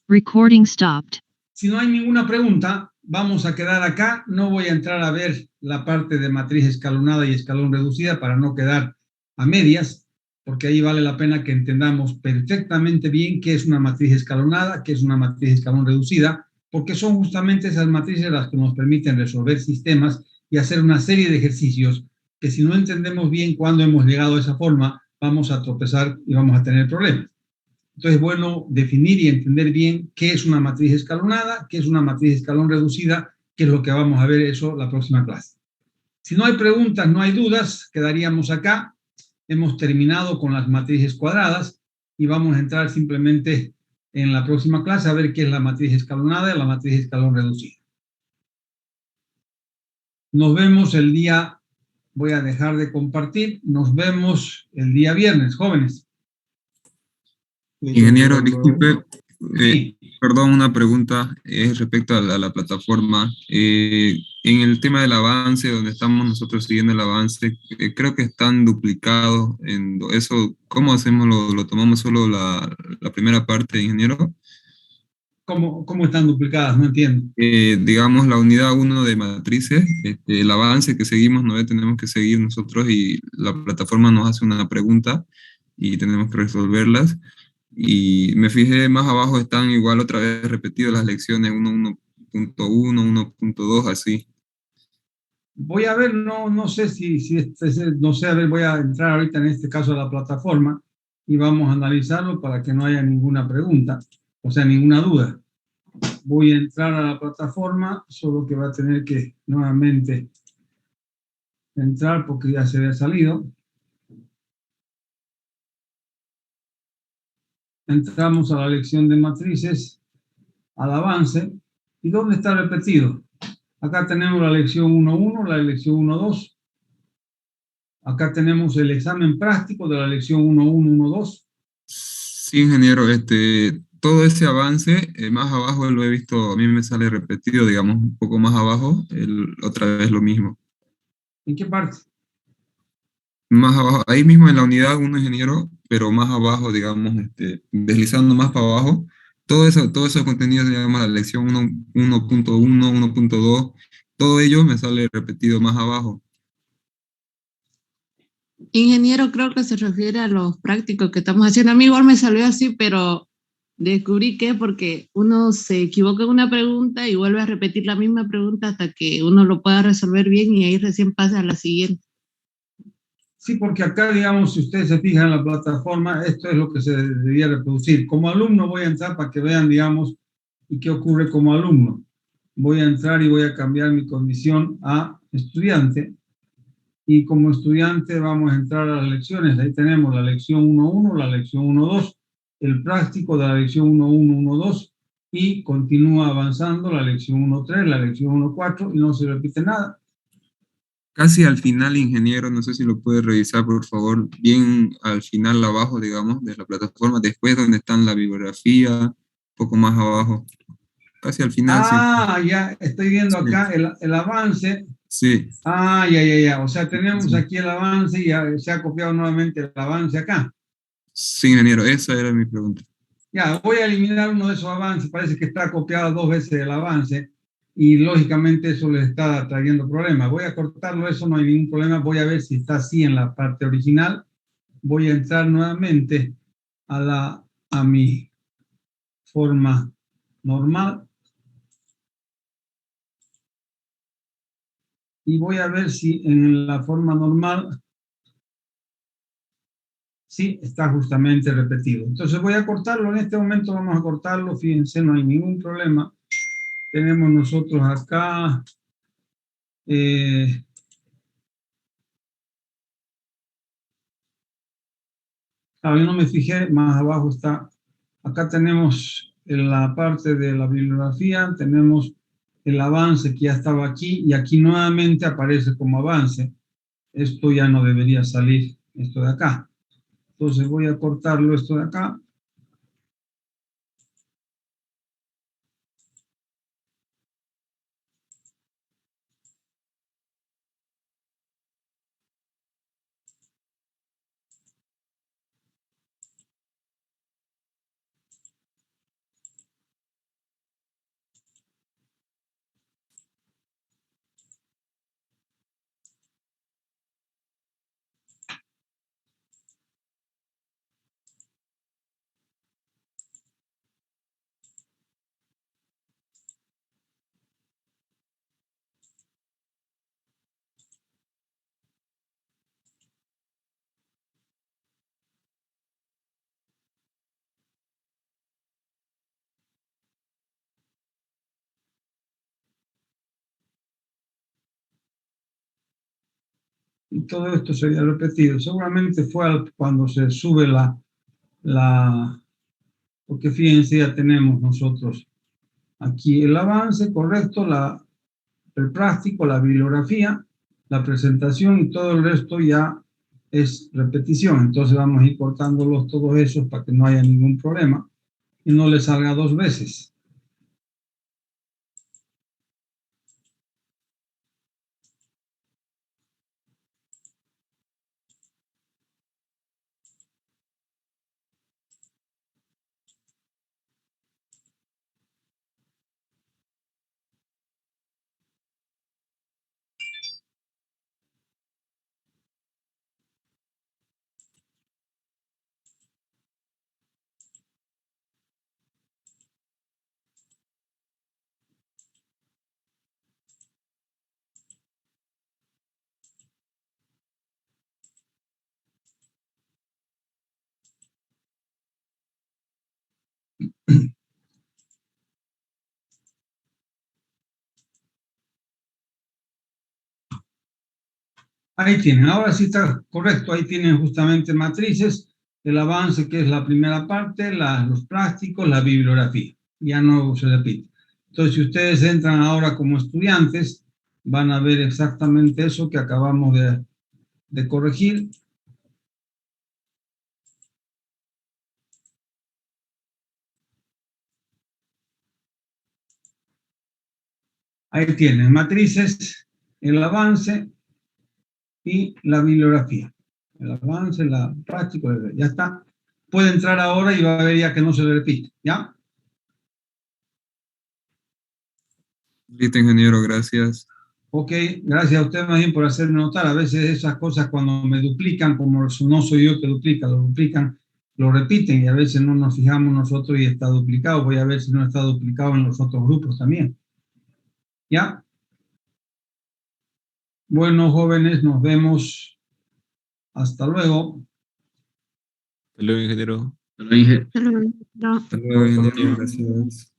Recording stopped. Si no hay ninguna pregunta, vamos a quedar acá. No voy a entrar a ver la parte de matriz escalonada y escalón reducida para no quedar a medias, porque ahí vale la pena que entendamos perfectamente bien qué es una matriz escalonada, qué es una matriz escalón reducida, porque son justamente esas matrices las que nos permiten resolver sistemas y hacer una serie de ejercicios que si no entendemos bien cuándo hemos llegado a esa forma, vamos a tropezar y vamos a tener problemas. Entonces es bueno definir y entender bien qué es una matriz escalonada, qué es una matriz escalón reducida, qué es lo que vamos a ver eso la próxima clase. Si no hay preguntas, no hay dudas, quedaríamos acá. Hemos terminado con las matrices cuadradas y vamos a entrar simplemente en la próxima clase a ver qué es la matriz escalonada y la matriz escalón reducida. Nos vemos el día, voy a dejar de compartir, nos vemos el día viernes, jóvenes. Ingeniero, disculpe, Sí. perdón, una pregunta respecto a la plataforma. En el tema del avance, donde estamos nosotros siguiendo el avance, creo que están duplicados. Eso, ¿cómo hacemos? ¿Lo tomamos solo la primera parte, ingeniero? ¿Cómo están duplicadas? No entiendo. Digamos, la unidad 1 de matrices, el avance que seguimos, no tenemos que seguir nosotros y la plataforma nos hace una pregunta y tenemos que resolverlas. Y me fijé más abajo, están igual otra vez repetidas las lecciones 1.1, 1.2, así. Voy a ver, no sé no sé, a ver, voy a entrar ahorita en este caso a la plataforma y vamos a analizarlo para que no haya ninguna pregunta, o sea, ninguna duda. Voy a entrar a la plataforma, solo que va a tener que nuevamente entrar porque ya se había salido. Entramos a la lección de matrices, al avance. ¿Y dónde está repetido? Acá tenemos la lección 1.1, la lección 1.2. Acá tenemos el examen práctico de la lección 1.1, 1.2. Sí, ingeniero, todo ese avance, más abajo lo he visto, a mí me sale repetido, digamos, un poco más abajo, otra vez lo mismo. ¿En qué parte? Más abajo, ahí mismo en la unidad 1, ingeniero, pero más abajo, digamos, deslizando más para abajo, todos esos contenidos, digamos, la lección 1.1, 1.2, todo ello me sale repetido más abajo. Ingeniero, creo que se refiere a los prácticos que estamos haciendo. A mí igual me salió así, pero descubrí que porque uno se equivoca en una pregunta y vuelve a repetir la misma pregunta hasta que uno lo pueda resolver bien y ahí recién pasa a la siguiente. Sí, porque acá, digamos, si ustedes se fijan en la plataforma, esto es lo que se debería reproducir. Como alumno voy a entrar para que vean, digamos, y qué ocurre como alumno. Voy a entrar y voy a cambiar mi condición a estudiante. Y como estudiante vamos a entrar a las lecciones. Ahí tenemos la lección 1.1, la lección 1.2, el práctico de la lección 1.1, 1.2, y continúa avanzando la lección 1.3, la lección 1.4, y no se repite nada. Casi al final, ingeniero, no sé si lo puede revisar, por favor, bien al final abajo, digamos, de la plataforma, después donde están la bibliografía, un poco más abajo, casi al final, sí. Ah, ya estoy viendo Sí, acá el avance. sí, Ah, ya. O sea, tenemos sí. aquí el avance y ya se ha copiado nuevamente el avance acá. Sí, ingeniero, esa era mi pregunta. Ya, voy a eliminar uno de esos avances. Parece que está copiado 2 veces el avance y lógicamente eso les está trayendo problemas. Voy a cortarlo, eso no hay ningún problema. Voy a ver si está así en la parte original. Voy a entrar nuevamente a mi forma normal y voy a ver si en la forma normal sí está justamente repetido. Entonces voy a cortarlo, en este momento vamos a cortarlo, fíjense, no hay ningún problema. Tenemos nosotros acá, yo no me fijé, más abajo está, acá tenemos en la parte de la bibliografía, tenemos el avance que ya estaba aquí y aquí nuevamente aparece como avance. Esto ya no debería salir, esto de acá. Entonces voy a cortarlo esto de acá. Y todo esto sería repetido. Seguramente fue cuando se sube porque fíjense, ya tenemos nosotros aquí el avance, correcto, el práctico, la bibliografía, la presentación y todo el resto ya es repetición. Entonces vamos a ir cortándolos todos esos para que no haya ningún problema y no le salga 2 veces. Ahí tienen, ahora sí está correcto, ahí tienen justamente matrices, el avance que es la primera parte, los prácticos, la bibliografía, ya no se repite. Entonces, si ustedes entran ahora como estudiantes, van a ver exactamente eso que acabamos de corregir. Ahí tienen matrices, el avance y la bibliografía. El avance, la práctica, ya está. Puede entrar ahora y va a ver ya que no se le repite, ¿ya? Listo, ingeniero, gracias. Ok, gracias a usted más bien por hacerme notar. A veces esas cosas cuando me duplican, como no soy yo que duplica, lo duplican, lo repiten y a veces no nos fijamos nosotros y está duplicado. Voy a ver si no está duplicado en los otros grupos también. ¿Ya? Bueno, jóvenes, nos vemos. Hasta luego. Hasta luego, ingeniero. Pero, no. Hasta luego, ingeniero, gracias.